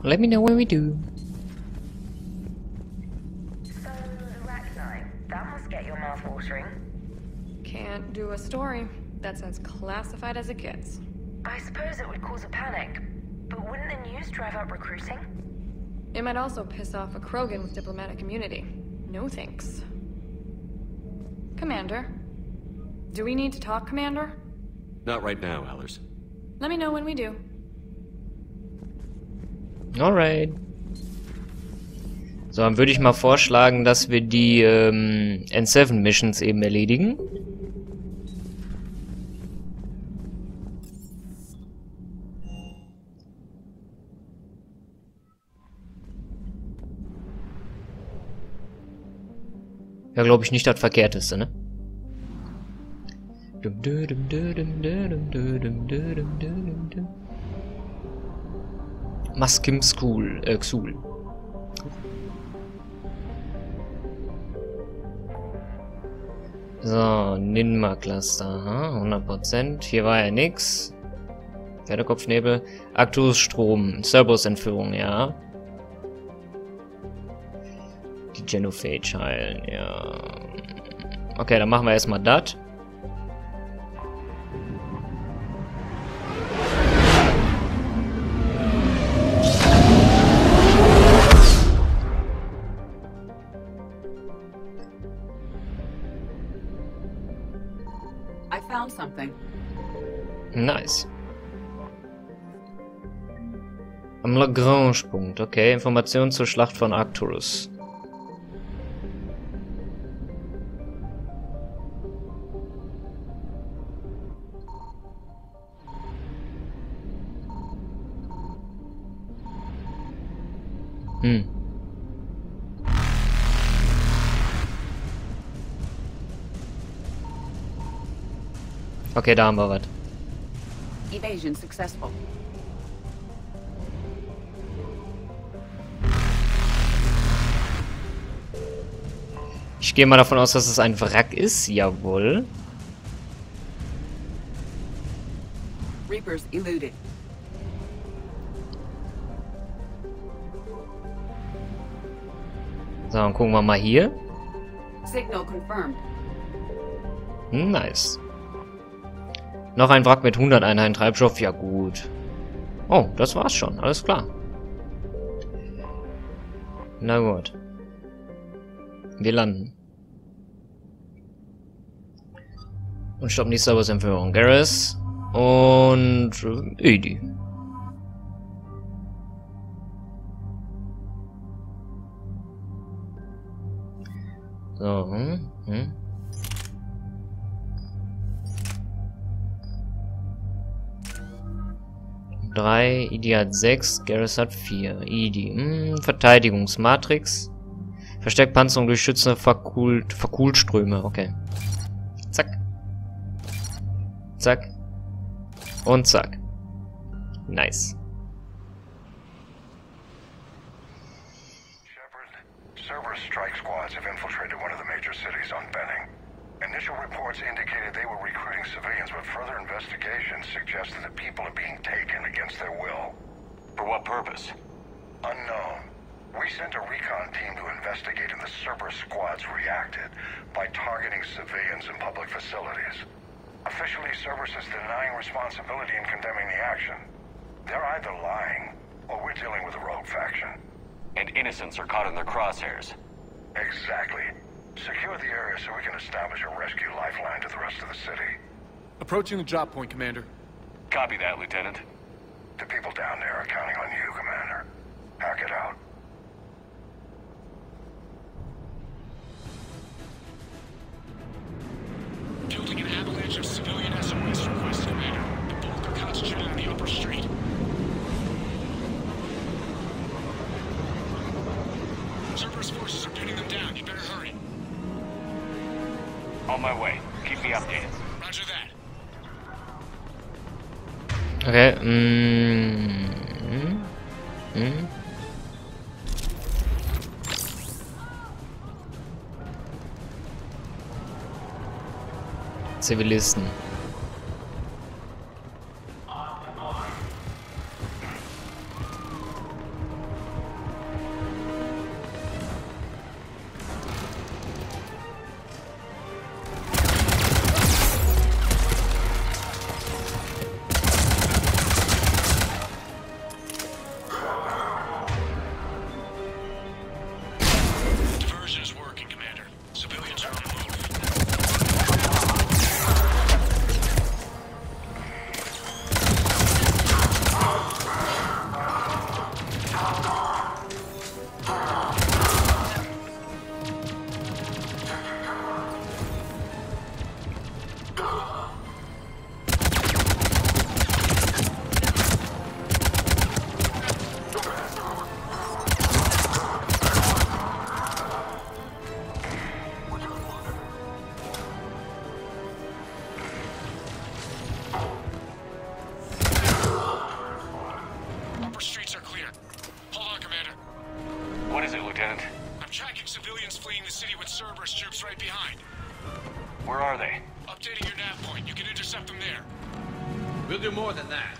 Let me know when we do. So, the rack line, that must get your mouth watering. Can't do a story. That's as classified as it gets. I suppose it would cause a panic, but wouldn't the news drive up recruiting? It might also piss off a Krogan with diplomatic immunity. No thanks. Commander. Do we need to talk, Commander? Not right now, Allers. Let me know when we do. Alright. So, dann würde ich mal vorschlagen, dass wir die N7-Missions eben erledigen. Ja, glaube ich nicht das Verkehrteste, ne? Maskim School, Xul. So, Ninma-Cluster, 100%. Hier war ja nix. Pferdekopfnebel. Aktus-Strom. Cerberus-Entführung, ja. Die Genophage heilen, ja. Okay, dann machen wir erstmal das. I found something. Nice. Am Lagrange-Punkt, okay. Informationen zur Schlacht von Arcturus. Okay, da haben wir was. Evasion successful. Ich gehe mal davon aus, dass es ein Wrack ist. Jawohl. Reapers eluded. So, dann gucken wir mal hier. Signal confirmed. Nice. Noch ein Wrack mit 100 Einheiten Treibstoff. Ja gut. Oh, das war's schon. Alles klar. Na gut. Wir landen. Und stoppen die Cerberus-Entführung. Garrus und Ödi. So, Drei, Idi hat 6, Garrus hat 4. Idi, Verteidigungsmatrix. Verstärkt Panzerung durch schützende Verkohlströme, okay. Zack. Zack. Und zack. Nice. Shepard, Cerberus strike squads have infiltrated one of the major cities on Benning. Initial reports indicated they were recruiting civilians, but further investigations suggested that people are being taken against their will. For what purpose? Unknown. We sent a recon team to investigate, and the Cerberus squads reacted by targeting civilians in public facilities. Officially, Cerberus is denying responsibility and condemning the action. They're either lying, or we're dealing with a rogue faction. And innocents are caught in their crosshairs. Exactly. Secure the area so we can establish a rescue lifeline to the rest of the city. Approaching the drop point, Commander. Copy that, Lieutenant. The people down there are counting on you, Commander. Hack it out. Building an avalanche of civilian SOS requests, Commander. The bulk are concentrated on the upper street. Cerberus forces are pinning them down. You better hurry. On my way. Keep me updated. Roger that. Okay, Zivilisten. fleeing the city with Cerberus troops right behind. Where are they? Updating your nav point. You can intercept them there. We'll do more than that.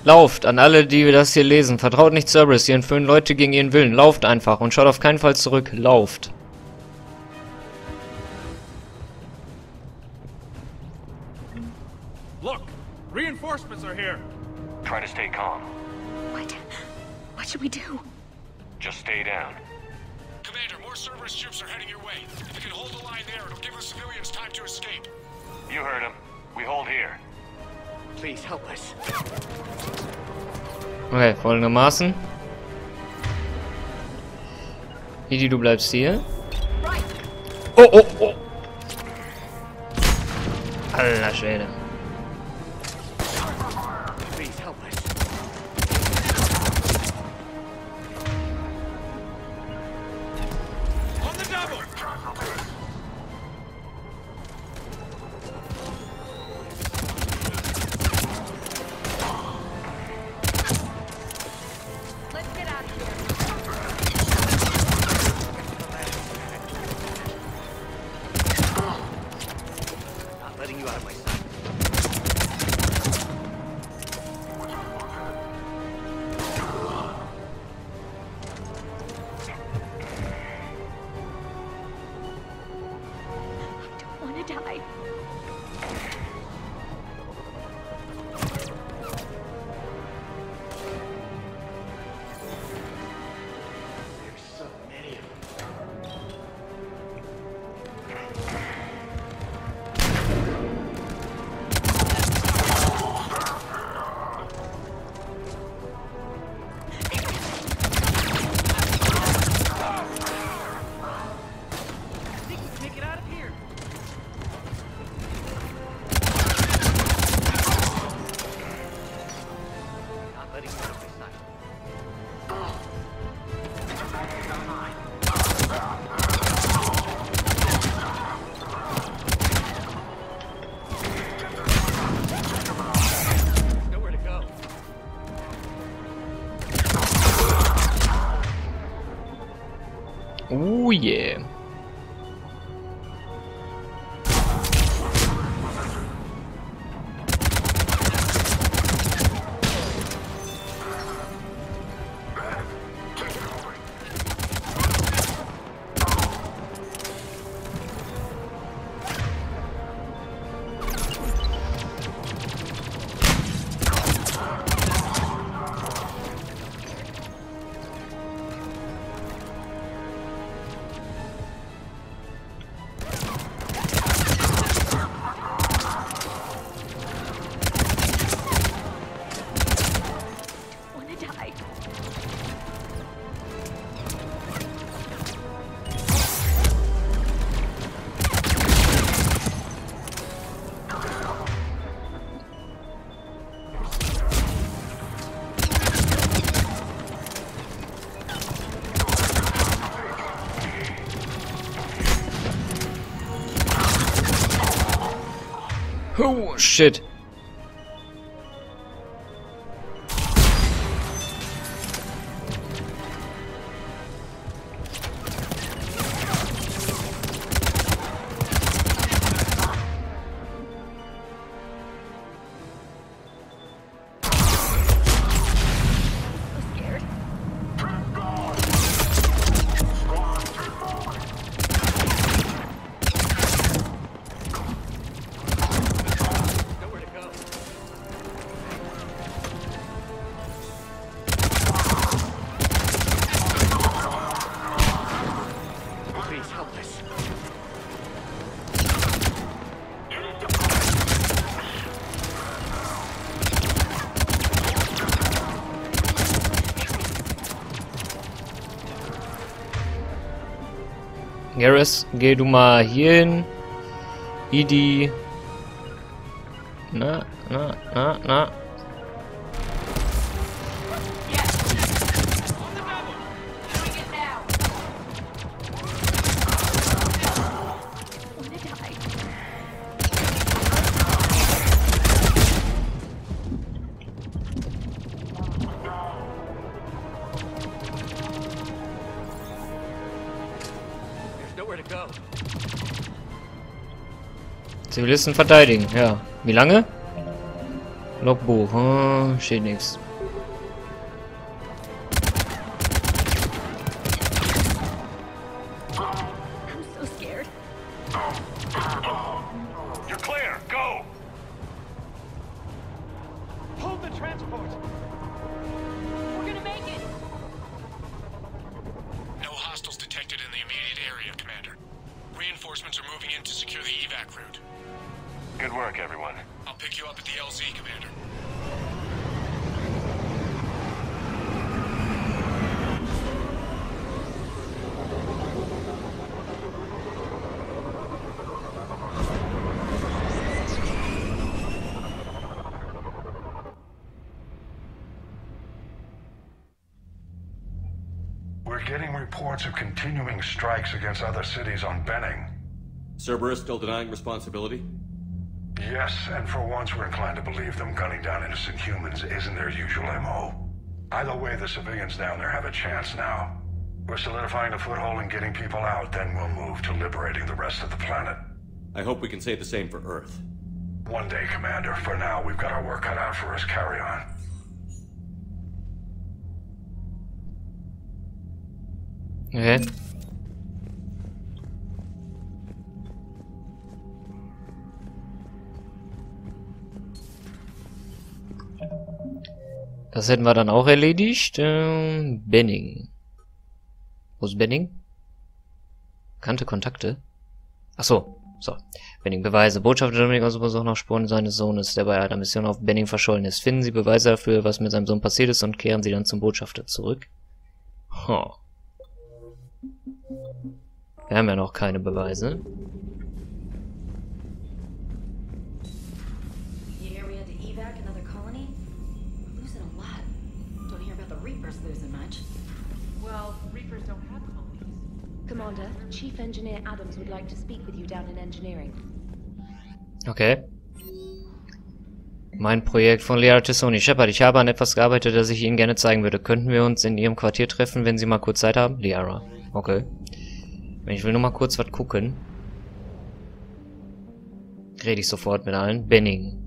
Lauft, an alle, die das hier lesen. Vertraut nicht Cerberus, sie entführen Leute gegen ihren Willen. Lauft einfach und schaut auf keinen Fall zurück. Lauft. Look, reinforcements are here. Try to stay calm. What should we do? Just stay down. Commander, more Cerberus troops are heading your way. If you can hold the line there, it'll give the civilians time to escape. You heard him. We hold here. Please help us. Okay, folgendermaßen. Idi, du bleibst hier. Oh, oh, oh. Alter Schwede. Please help us. On the double. Let's get out of here. Not letting you out of my sight. I don't want to die. There's so many of them. Take it out of here. Not letting you out of my sight. There's nowhere to go. Oh yeah. Want to die. Oh shit. So scared. Nowhere to Garrus, geh du mal hier hin. Edie. Na. Zivilisten verteidigen, ja. Wie lange? Logbuch, steht nichts. I'm so scared. You're clear. Go. Hold the transport! We're gonna make it. No hostiles detected in the immediate area, Commander. Reinforcements are moving in to secure the evac route. Good work, everyone. I'll pick you up at the LZ, Commander. We're getting reports of continuing strikes against other cities on Benning. Cerberus still denying responsibility? Yes, and for once we're inclined to believe them gunning down innocent humans isn't their usual MO. Either way, the civilians down there have a chance now. We're solidifying a foothold and getting people out, then we'll move to liberating the rest of the planet. I hope we can say the same for Earth. One day, Commander. For now, we've got our work cut out for us. Carry on. Okay. Das hätten wir dann auch erledigt. Benning. Wo ist Benning? Kannte Kontakte? Ach so. So. Benning Beweise. Botschafter Dominik aus Besuch nach Spuren seines Sohnes, der bei einer Mission auf Benning verschollen ist. Finden Sie Beweise dafür, was mit seinem Sohn passiert ist, und kehren Sie dann zum Botschafter zurück. Huh. Wir haben ja noch keine Beweise. You hear we had to evac another colony? We're losing a lot. Don't hear about the Reapers losing much. Well, Reapers don't have colonies. Commander, Chief Engineer Adams would like to speak with you down in engineering. Okay. Mein Projekt von Liara Tessoni. Shepard, ich habe an etwas gearbeitet, das ich Ihnen gerne zeigen würde. Könnten wir uns in Ihrem Quartier treffen, wenn Sie mal kurz Zeit haben? Liara. Okay. Ich will nur mal kurz was gucken. Rede ich sofort mit allen. Benning.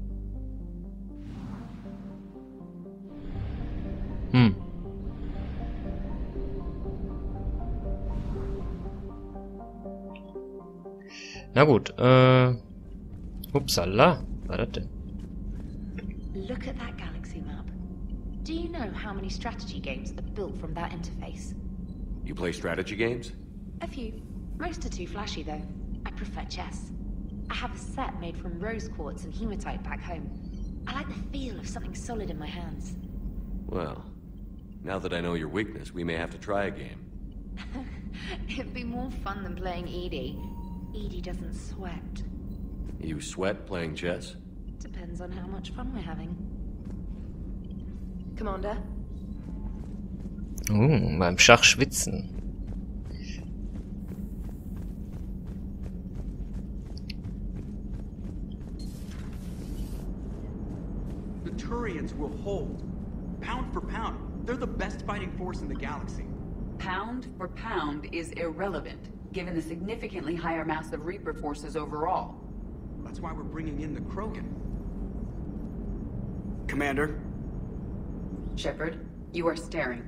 Na gut, upsala. Was war das denn? Look at that galaxy map. Do you know how many strategy games are built from that interface? You play strategy games? A few. Most are too flashy, though. I prefer chess. I have a set made from rose quartz and hematite back home. I like the feel of something solid in my hands. Well, now that I know your weakness, we may have to try a game. It'd be more fun than playing Edie. Edie doesn't sweat. You sweat playing chess? Depends on how much fun we're having. Commander? Beim Schach schwitzen. The Turians will hold. Pound for pound, they're the best fighting force in the galaxy. Pound for pound is irrelevant, given the significantly higher mass of Reaper forces overall. That's why we're bringing in the Krogan. Commander? Shepard, you are staring.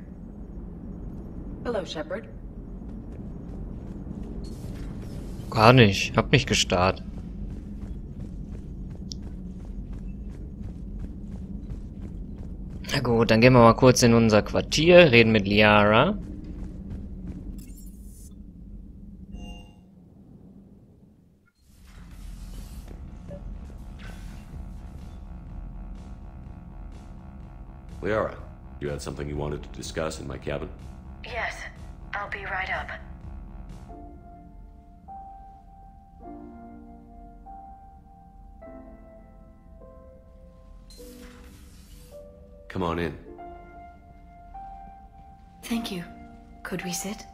Hello, Shepard. Gar nicht. Hab nicht gestarrt. Na gut, dann gehen wir mal kurz in unser Quartier, reden mit Liara. Liara, you had something you wanted to discuss in my cabin? Yes, I'll be right up. Come on in. Thank you. Could we sit?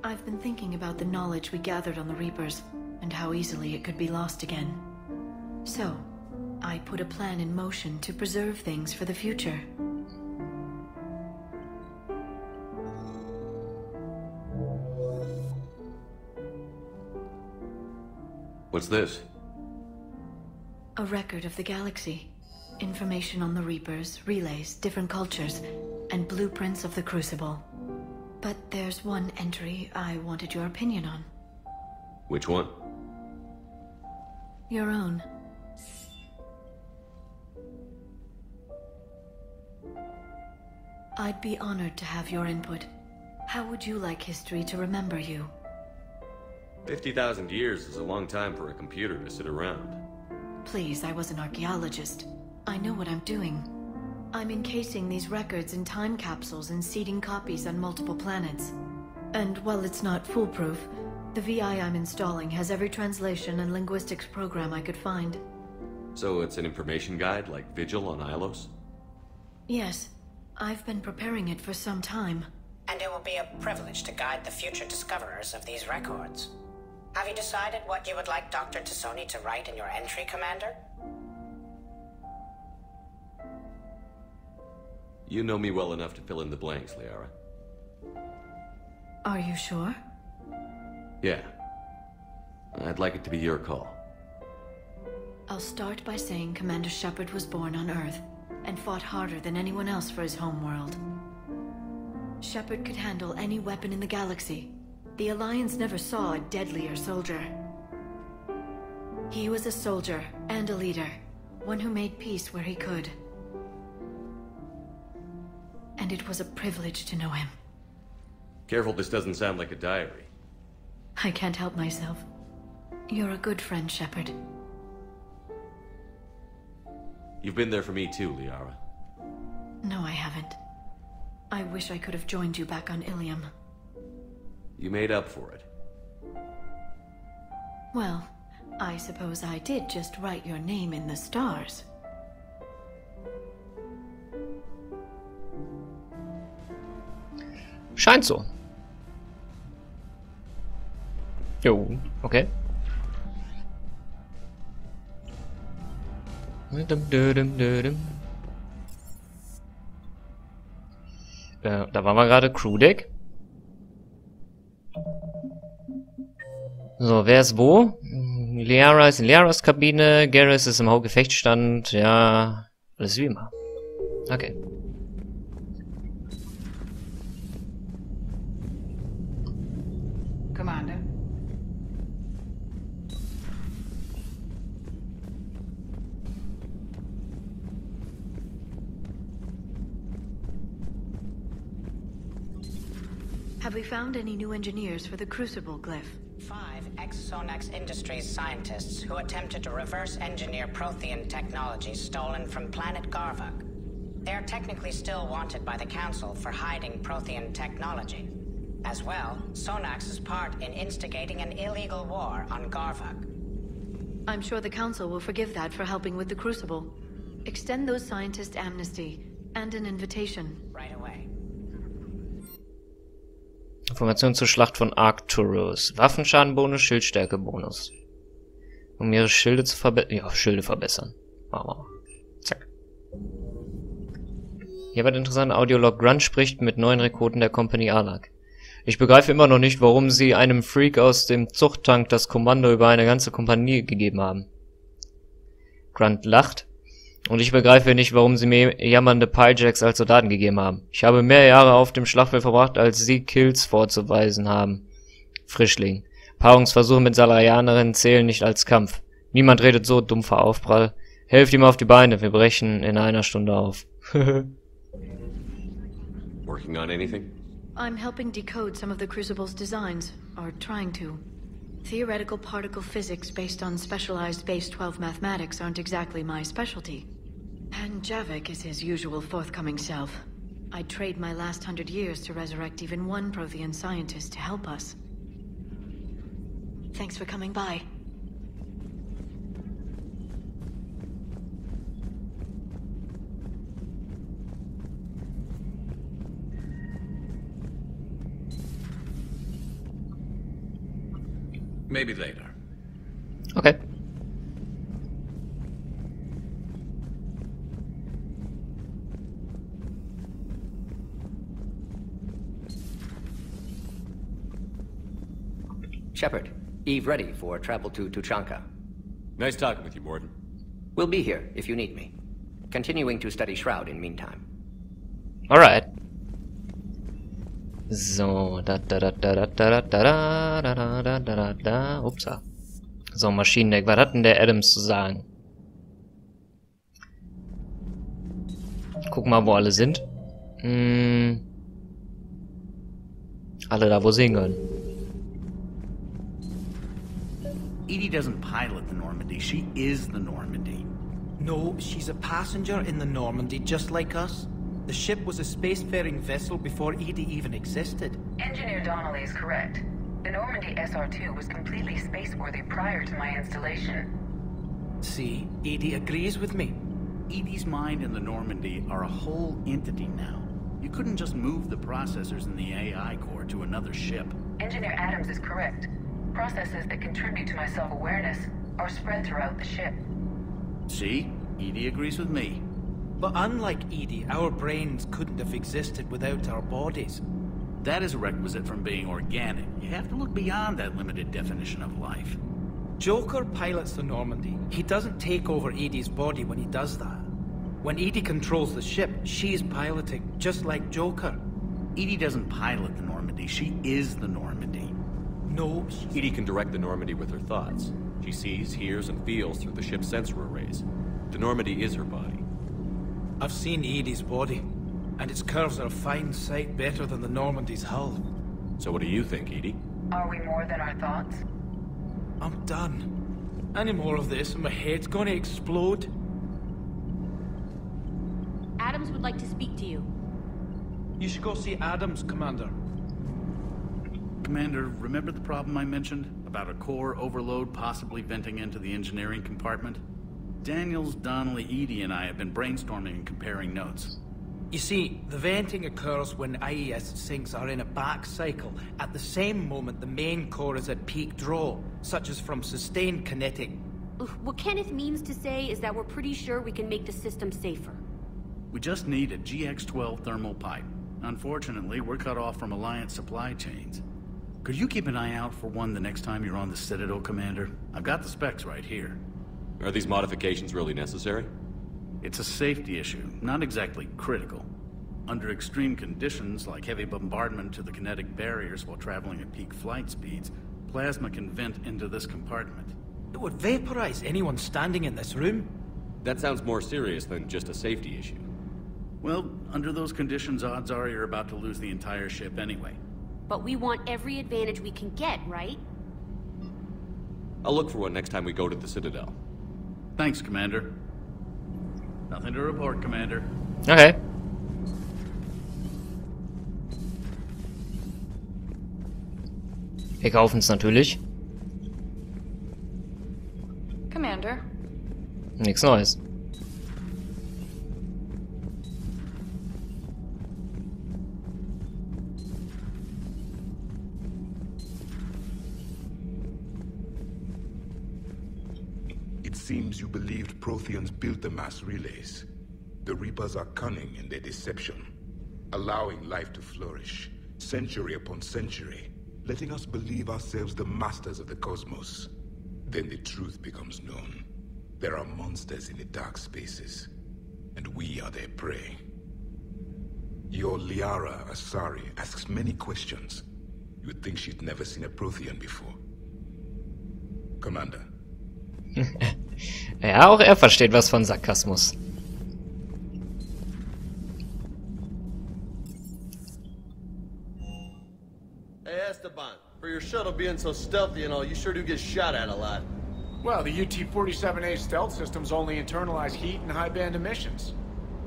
I've been thinking about the knowledge we gathered on the Reapers, and how easily it could be lost again. So, I put a plan in motion to preserve things for the future. What's this? A record of the galaxy. Information on the Reapers, relays, different cultures, and blueprints of the Crucible. But there's one entry I wanted your opinion on. Which one? Your own. I'd be honored to have your input. How would you like history to remember you? 50,000 years is a long time for a computer to sit around. Please, I was an archaeologist. I know what I'm doing. I'm encasing these records in time capsules and seeding copies on multiple planets. And while it's not foolproof, the VI I'm installing has every translation and linguistics program I could find. So it's an information guide like Vigil on Ilos? Yes. I've been preparing it for some time. And it will be a privilege to guide the future discoverers of these records. Have you decided what you would like Dr. Tassoni to write in your entry, Commander? You know me well enough to fill in the blanks, Liara. Are you sure? Yeah. I'd like it to be your call. I'll start by saying Commander Shepard was born on Earth, and fought harder than anyone else for his homeworld. Shepard could handle any weapon in the galaxy. The Alliance never saw a deadlier soldier. He was a soldier and a leader, one who made peace where he could. And it was a privilege to know him. Careful this doesn't sound like a diary. I can't help myself. You're a good friend, Shepard. You've been there for me too, Liara. No, I haven't. I wish I could have joined you back on Ilium. You made up for it. Well, I suppose I did just write your name in the stars. Scheint so. Jo, okay. Da waren wir gerade. Crewdeck. So, wer ist wo? Liara ist in Liaras Kabine. Garrus ist im Hauptgefechtsstand. Ja, alles wie immer. Okay. Commander. Have we found any new engineers for the Crucible glyph? 5 ex-Sonax Industries scientists who attempted to reverse engineer Prothean technology stolen from planet Garvuk. They are technically still wanted by the Council for hiding Prothean technology. As well, Sonax's part in instigating an illegal war on Garvuk. I'm sure the Council will forgive that for helping with the Crucible. Extend those scientists amnesty and an invitation. Right away. Informationen zur Schlacht von Arcturus. Waffenschadenbonus, Schildstärkebonus. Um ihre Schilde zu verbessern. Ja, Schilde verbessern. Machen wir mal. Zack. Hier wird interessant. Audiolog Grunt spricht mit neuen Rekruten der Company Alak. Ich begreife immer noch nicht, warum sie einem Freak aus dem Zuchttank das Kommando über eine ganze Kompanie gegeben haben. Grunt lacht. Und ich begreife nicht, warum sie mir jammernde Pyjacks als Soldaten gegeben haben. Ich habe mehr Jahre auf dem Schlachtfeld verbracht, als sie Kills vorzuweisen haben. Frischling. Paarungsversuche mit Salarianerinnen zählen nicht als Kampf. Niemand redet so, dumpfer Aufprall. Helft ihm auf die Beine, wir brechen in einer Stunde auf. Working on anything? I'm helping decode some of the Crucible's designs, or trying to. Theoretical particle physics based on specialized base 12 mathematics aren't exactly my specialty. And Javik is his usual forthcoming self. I'd trade my last 100 years to resurrect even one Prothean scientist to help us. Thanks for coming by. Maybe later. Okay. Shepard, Eve ready for travel to Tuchanka. Nice talking with you, Morden. We'll be here if you need me. Continuing to study Shroud in meantime. Alright. So, Upsa. So, Maschinendeck, was hat denn der Adams zu sagen? Guck mal, wo alle sind. Alle da, wo sie hingehören. Edie doesn't pilot the Normandy, she is the Normandy. No, she's a passenger in the Normandy, just like us. The ship was a spacefaring vessel before Edie even existed. Engineer Donnelly is correct. The Normandy SR-2 was completely spaceworthy prior to my installation. See, Edie agrees with me. Edie's mind and the Normandy are a whole entity now. You couldn't just move the processors in the AI core to another ship. Engineer Adams is correct. Processes that contribute to my self-awareness are spread throughout the ship. See? Edie agrees with me. But unlike Edie, our brains couldn't have existed without our bodies. That is a requisite from being organic. You have to look beyond that limited definition of life. Joker pilots the Normandy. He doesn't take over Edie's body when he does that. When Edie controls the ship, she's piloting, just like Joker. Edie doesn't pilot the Normandy, she is the Normandy. No, Edie can direct the Normandy with her thoughts. She sees, hears, and feels through the ship's sensor arrays. The Normandy is her body. I've seen Edie's body, and its curves are a fine sight better than the Normandy's hull. So what do you think, Edie? Are we more than our thoughts? I'm done. Any more of this and my head's gonna explode. Adams would like to speak to you. You should go see Adams, Commander. Commander, remember the problem I mentioned? About a core overload possibly venting into the engineering compartment? Daniels, Donnelly, Edie, and I have been brainstorming and comparing notes. You see, the venting occurs when IES sinks are in a back cycle. At the same moment, the main core is at peak draw, such as from sustained kinetic. What Kenneth means to say is that we're pretty sure we can make the system safer. We just need a GX-12 thermal pipe. Unfortunately, we're cut off from Alliance supply chains. Could you keep an eye out for one the next time you're on the Citadel, Commander? I've got the specs right here. Are these modifications really necessary? It's a safety issue, not exactly critical. Under extreme conditions, like heavy bombardment to the kinetic barriers while traveling at peak flight speeds, plasma can vent into this compartment. It would vaporize anyone standing in this room. That sounds more serious than just a safety issue. Well, under those conditions, odds are you're about to lose the entire ship anyway. But we want every advantage we can get, right? I'll look for one next time we go to the Citadel. Thanks, Commander. Nothing to report, Commander. Okay. Wir kaufen es natürlich. Commander. Nichts Neues. It seems you believed Protheans built the mass relays. The Reapers are cunning in their deception, allowing life to flourish, century upon century, letting us believe ourselves the masters of the cosmos. Then the truth becomes known. There are monsters in the dark spaces, and we are their prey. Your Liara Asari asks many questions. You'd think she'd never seen a Prothean before. Commander. Ja, auch er versteht was von Sarkasmus. Hey Esteban, for your shuttle being so stealthy and all, you sure do get shot at a lot. Well, the UT-47A stealth systems only internalize heat and high-band emissions.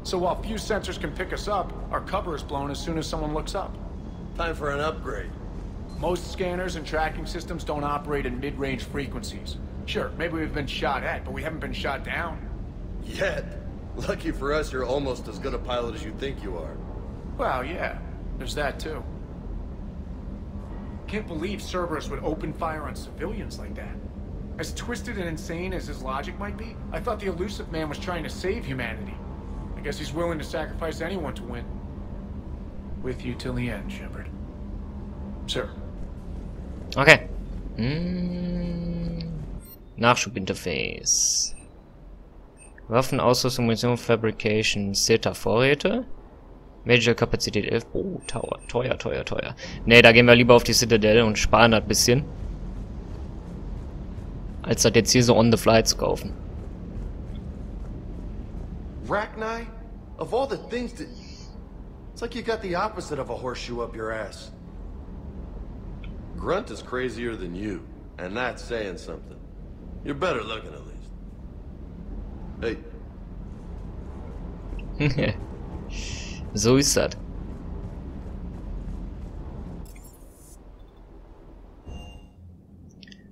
So while few sensors can pick us up, our cover is blown as soon as someone looks up. Time for an upgrade. Most scanners and tracking systems don't operate in mid-range frequencies. Sure, maybe we've been shot at, but we haven't been shot down. Yet. Lucky for us, you're almost as good a pilot as you think you are. Well, yeah. There's that, too. can't believe Cerberus would open fire on civilians like that. As twisted and insane as his logic might be, I thought the elusive man was trying to save humanity. I guess he's willing to sacrifice anyone to win. With you till the end, Shepard. Sir. Okay. Nachschubinterface. Waffen, Ausrüstung, Munition, Fabrication, SETA-Vorräte. Major-Kapazität 11. Oh, teuer. Ne, da gehen wir lieber auf die Citadel und sparen das bisschen. Als das jetzt hier so on the fly zu kaufen. Rachni? Of all the things that... It's like you got the opposite of a horseshoe up your ass. Grunt is crazier than you, and that's saying something. You're better looking at least. Hey. So ist das.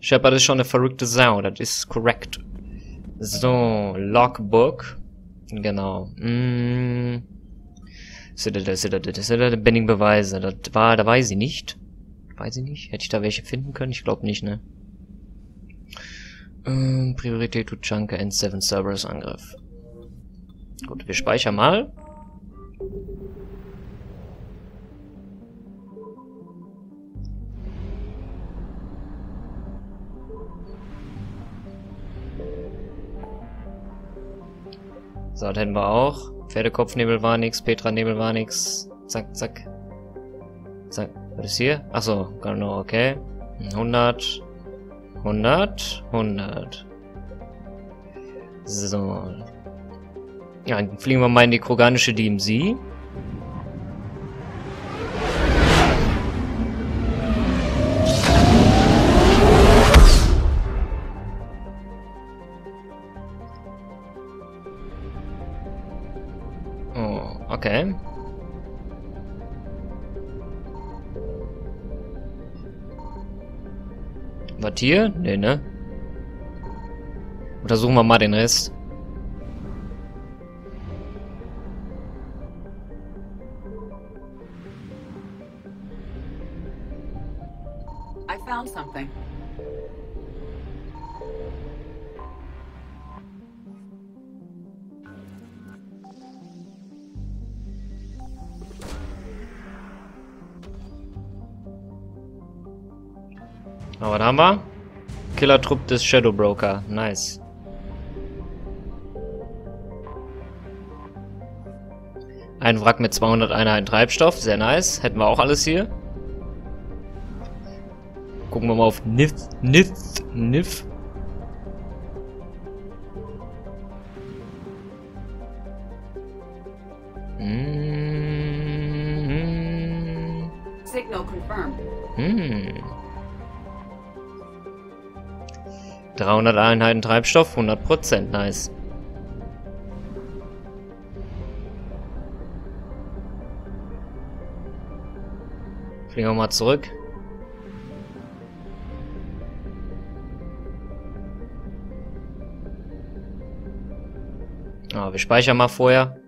Shepard ist schon eine verrückte Sau, das ist korrekt. So, Logbook. Genau. Citadel, Benning-Beweise. Da weiß ich nicht. Hätte ich da welche finden können? Ich glaube nicht, ne? Priorität to Junker N7 Cerberus Angriff. Gut, wir speichern mal. So, das hätten wir auch. Pferdekopfnebel war nix, Petra-Nebel war nix. Zack, zack. Zack. Was ist hier? Achso, genau, okay. 100. So. Ja, dann fliegen wir mal in die kroganische DMZ. Oh, okay. Was hier? Nee, ne? Untersuchen wir mal den Rest. I found something. Aber was haben wir? Killertrupp des Shadow Broker. Nice. Ein Wrack mit 200 Einheiten Treibstoff. Sehr nice. Hätten wir auch alles hier. Gucken wir mal auf NIF. Signal confirmed. 300 Einheiten Treibstoff, 100%, nice. Fliegen wir mal zurück. Ah, wir speichern mal vorher.